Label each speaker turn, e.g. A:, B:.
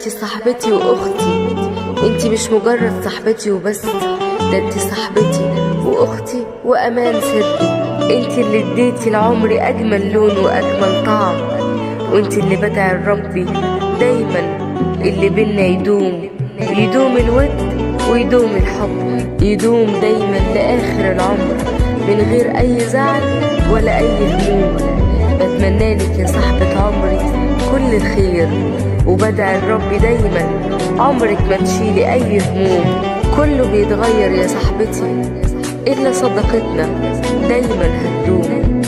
A: انتي صاحبتي واختي. انتي مش مجرد صاحبتي وبس، ده انتي صاحبتي واختي وامان سري. انتي اللي اديتي لعمري اجمل لون واجمل طعم، وانتي اللي بدعي لربي دايما اللي بينا يدوم الود ويدوم الحب، يدوم دايما لاخر العمر من غير اي زعل ولا اي هموم. بتمنالك يا صاحبة عمري كل الخير، وبدعي لربي دايما عمرك ما تشيلي اي هموم. كله بيتغير يا صاحبتي الا صداقتنا دايما هتدوم.